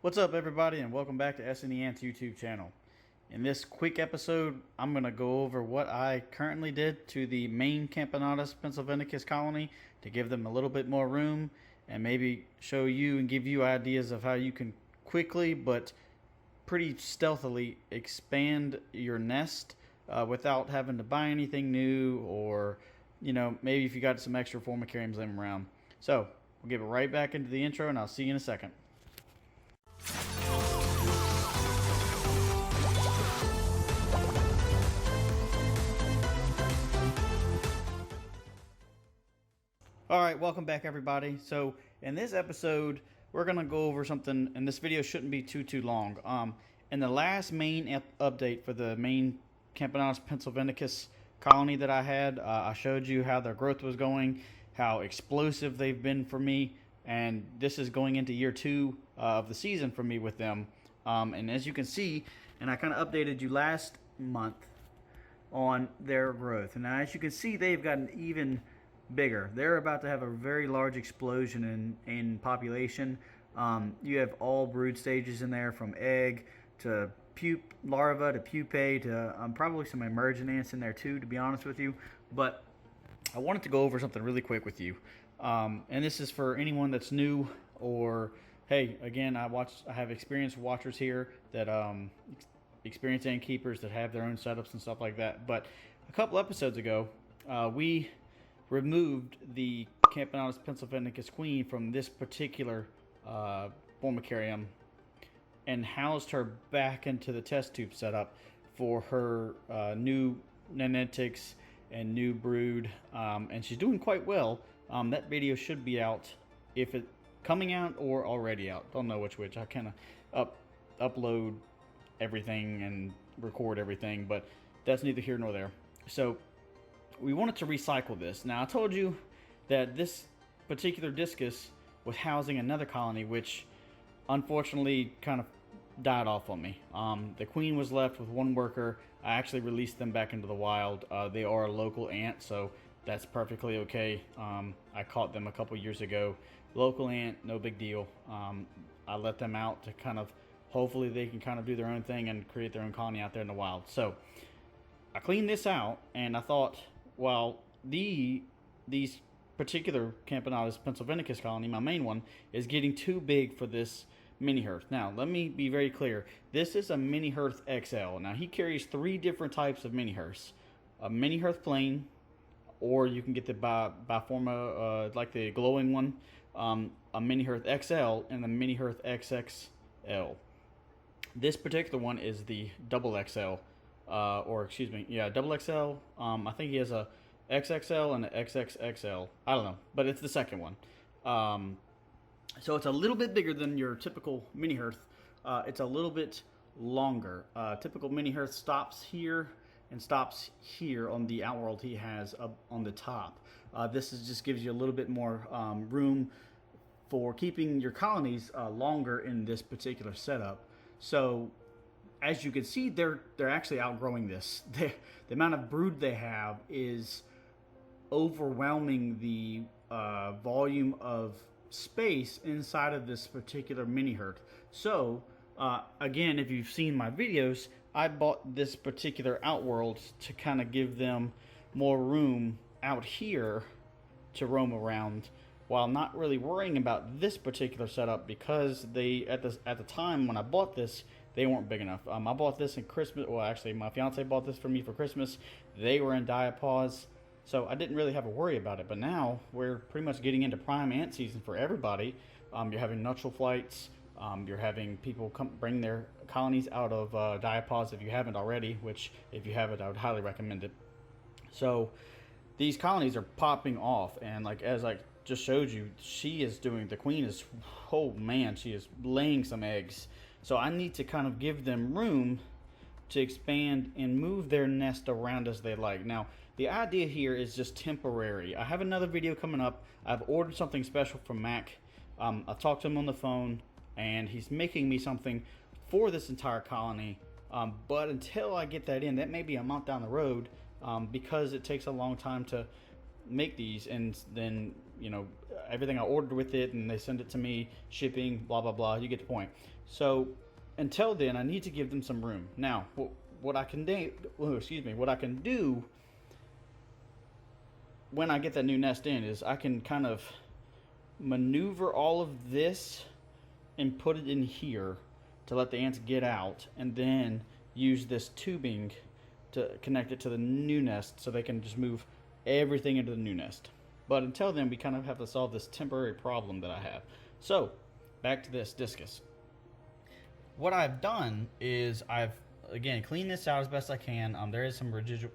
What's up, everybody, and welcome back to SNE Ants YouTube channel. In this quick episode, I'm going to go over what I currently did to the main Camponotus Pennsylvanicus colony to give them a little bit more room and maybe show you and give you ideas of how you can quickly but pretty stealthily expand your nest without having to buy anything new, or maybe if you got some extra formicariums laying around. So we'll get right back into the intro, and I'll see you in a second. Alright, welcome back, everybody. So in this episode, we're going to go over something, and this video shouldn't be too long. In the last main update for the main Camponotus Pennsylvanicus colony that I had, I showed you how their growth was going, how explosive they've been for me, and this is going into year 2 of the season for me with them. And as you can see, and I kind of updated you last month on their growth, and now as you can see, they've gotten even bigger. They're about to have a very large explosion in population. You have all brood stages in there, from egg to larva to pupae to probably some emergent ants in there too, to be honest with you. But I wanted to go over something really quick with you, and this is for anyone that's new, or hey, again, I have experienced watchers here that experienced ant keepers that have their own setups and stuff like that. But a couple episodes ago, we removed the Camponotus Pennsylvanicus queen from this particular formicarium and housed her back into the test tube setup for her new nanetics and new brood, and she's doing quite well. That video should be out, if it coming out or already out. Don't know which. I kind of upload everything and record everything, but that's neither here nor there. So we wanted to recycle this. Now, I told you that this particular discus was housing another colony, which unfortunately kind of died off on me. The queen was left with one worker. I actually released them back into the wild. They are a local ant, so that's perfectly okay. I caught them a couple years ago. Local ant, no big deal. I let them out to kind of, hopefully they can kind of do their own thing and create their own colony out there in the wild. So I cleaned this out, and I thought, well, these particular Camponotus Pennsylvanicus colony, my main one, is getting too big for this mini hearth. Now, let me be very clear. This is a mini hearth XL. Now, he carries 3 different types of mini hearths: a mini hearth plain, or you can get the Biforma, like the glowing one, a mini hearth XL, and a mini hearth XXL. This particular one is the double XL. Double XL. I think he has a XXL and an XXXL. I don't know, but it's the second one. So it's a little bit bigger than your typical mini hearth. It's a little bit longer. Typical mini hearth stops here and stops here on the outworld he has up on the top. This just gives you a little bit more room for keeping your colonies longer in this particular setup. So as you can see, they're actually outgrowing this. The amount of brood they have is overwhelming the volume of space inside of this particular mini hearth. So again, if you've seen my videos, I bought this particular outworld to kind of give them more room out here to roam around, while not really worrying about this particular setup, because they at the time when I bought this, they weren't big enough. I bought this in Christmas. Well, actually, my fiance bought this for me for Christmas. They were in diapause, so I didn't really have a worry about it. But now we're pretty much getting into prime ant season for everybody. You're having nuptial flights. You're having people bring their colonies out of diapause if you haven't already, which if you haven't, I would highly recommend it. So these colonies are popping off, and like as I just showed you, the queen is, oh man, she is laying some eggs. So I need to kind of give them room to expand and move their nest around as they like. Now, the idea here is just temporary. I have another video coming up. I've ordered something special from Mac. I've talked to him on the phone, and he's making me something for this entire colony. But until I get that in, that may be a month down the road, because it takes a long time to make these, and then everything I ordered with it, and they send it to me, shipping, blah blah blah. You get the point. So until then, I need to give them some room. Now, what I can do, what I can do when I get that new nest in is I can kind of maneuver all of this and put it in here to let the ants get out, and then use this tubing to connect it to the new nest so they can just move everything into the new nest. But until then, we kind of have to solve this temporary problem that I have. So back to this discus. What I've done is I've again cleaned this out as best I can. There is some residual,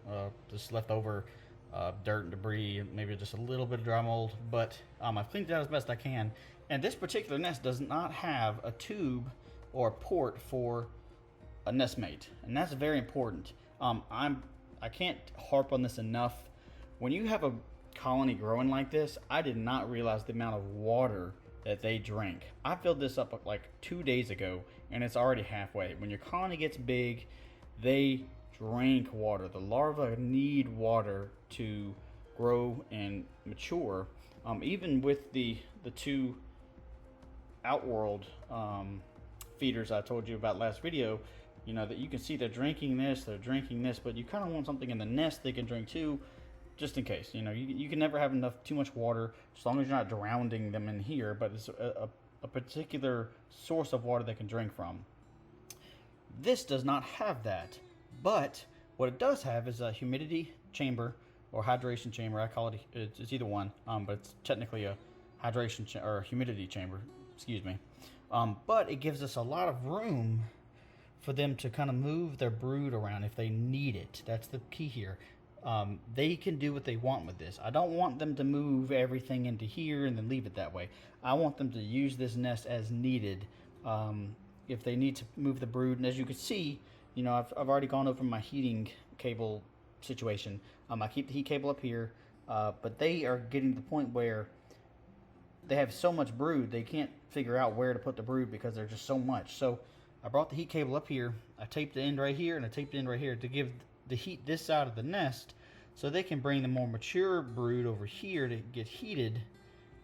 just leftover dirt and debris, maybe just a little bit of dry mold, but I've cleaned it out as best I can. And this particular nest does not have a tube or a port for a nest mate, and that's very important. I can't harp on this enough. When you have a colony growing like this, I did not realize the amount of water that they drank. I filled this up like 2 days ago, and it's already halfway. When your colony gets big, they drink water. The larvae need water to grow and mature. Even with the two outworld feeders I told you about last video, you know, that you can see they're drinking this, but you kind of want something in the nest they can drink too, just in case. You know, you can never have too much water, as long as you're not drowning them in here, but it's a particular source of water they can drink from. This does not have that, but what it does have is a humidity chamber or hydration chamber. I call it, it's either one, but it's technically a hydration or humidity chamber, excuse me. But it gives us a lot of room for them to kind of move their brood around if they need it. That's the key here. They can do what they want with this. I don't want them to move everything into here and then leave it that way. I want them to use this nest as needed. If they need to move the brood, and as you can see, you know, I've already gone over my heating cable situation. I keep the heat cable up here, but they are getting to the point where they have so much brood they can't figure out where to put the brood because there's just so much. So I brought the heat cable up here, I taped the end right here, and I taped the end right here to give the heat this side of the nest, so they can bring the more mature brood over here to get heated,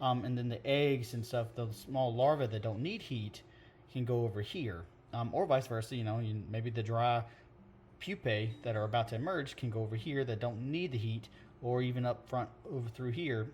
and then the eggs and stuff, the small larvae that don't need heat, can go over here, or vice versa. You know, maybe the dry pupae that are about to emerge can go over here that don't need the heat, or even up front over through here,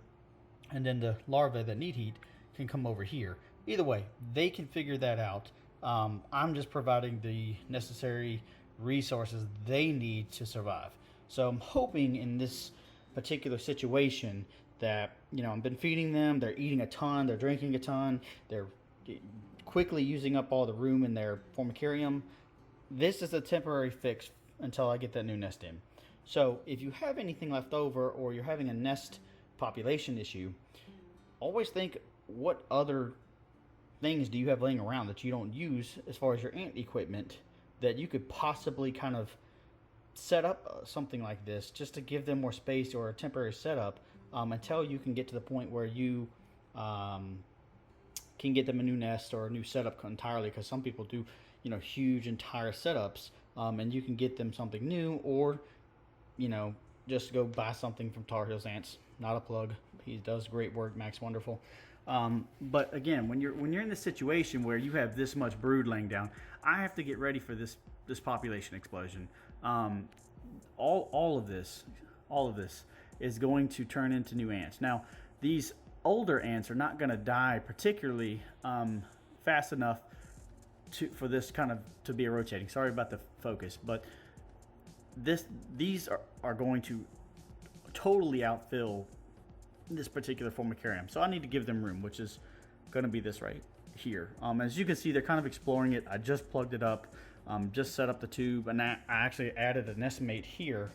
and then the larvae that need heat can come over here. Either way, they can figure that out. I'm just providing the necessary resources they need to survive. So I'm hoping in this particular situation that, you know, I've been feeding them, they're eating a ton, they're drinking a ton, they're quickly using up all the room in their formicarium. This is a temporary fix until I get that new nest in. So if you have anything left over, or you're having a nest population issue, always think, what other things do you have laying around that you don't use as far as your ant equipment that you could possibly kind of set up something like this just to give them more space, or a temporary setup, until you can get to the point where you can get them a new nest or a new setup entirely, because some people do, you know, huge entire setups, and you can get them something new, or, you know, just go buy something from Tar Heels Ants. Not a plug, he does great work, Max Wonderful. But again, when you're in this situation where you have this much brood laying down, I have to get ready for this population explosion. All of this is going to turn into new ants. Now, these older ants are not going to die particularly fast enough for this kind of to be a rotating. Sorry about the focus, but these are going to totally outfill this particular formicarium. So I need to give them room, which is going to be this right here. As you can see, they're kind of exploring it. I just plugged it up, just set up the tube, and I actually added a nest mate here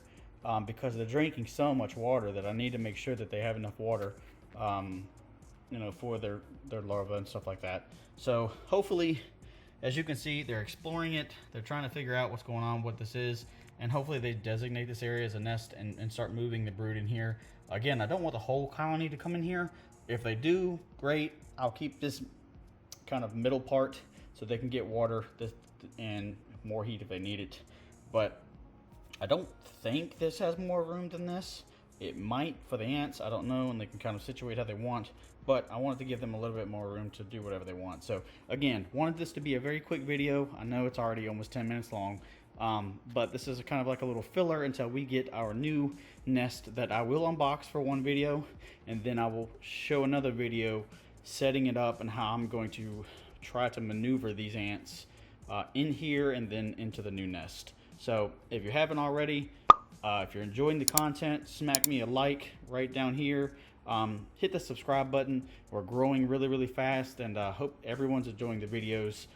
because they're drinking so much water that I need to make sure that they have enough water, you know, for their larvae and stuff like that. So hopefully, as you can see, they're exploring it. They're trying to figure out what's going on, what this is, and hopefully they designate this area as a nest and start moving the brood in here. Again, I don't want the whole colony to come in here. If they do, great. I'll keep this kind of middle part so they can get water and more heat if they need it. But I don't think this has more room than this. It might for the ants, I don't know, and they can kind of situate how they want, but I wanted to give them a little bit more room to do whatever they want. So again, wanted this to be a very quick video. I know it's already almost 10 minutes long, but this is kind of like a little filler until we get our new nest that I will unbox for one video, and then I will show another video setting it up and how I'm going to try to maneuver these ants in here and then into the new nest. So if you haven't already, if you're enjoying the content, smack me a like right down here. Hit the subscribe button. We're growing really, really fast, and hope everyone's enjoying the videos.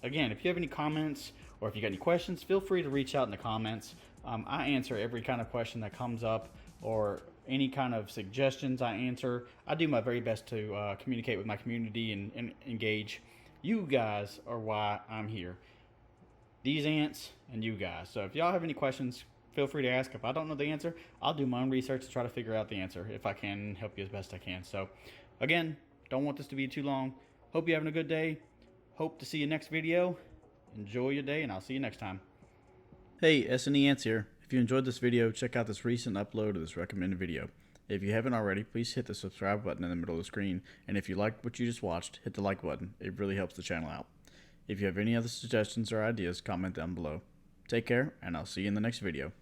Again, if you have any comments or if you got any questions, feel free to reach out in the comments. I answer every kind of question that comes up, or any kind of suggestions I answer. I do my very best to communicate with my community and engage. You guys are why I'm here. These ants and you guys. So if y'all have any questions, feel free to ask. If I don't know the answer, I'll do my own research to try to figure out the answer if I can help you as best I can. So again, don't want this to be too long. Hope you're having a good day. Hope to see you next video. Enjoy your day, and I'll see you next time. Hey, S&E Ants here. If you enjoyed this video, check out this recent upload of this recommended video. If you haven't already, please hit the subscribe button in the middle of the screen. And if you liked what you just watched, hit the like button. It really helps the channel out. If you have any other suggestions or ideas, comment down below. Take care, and I'll see you in the next video.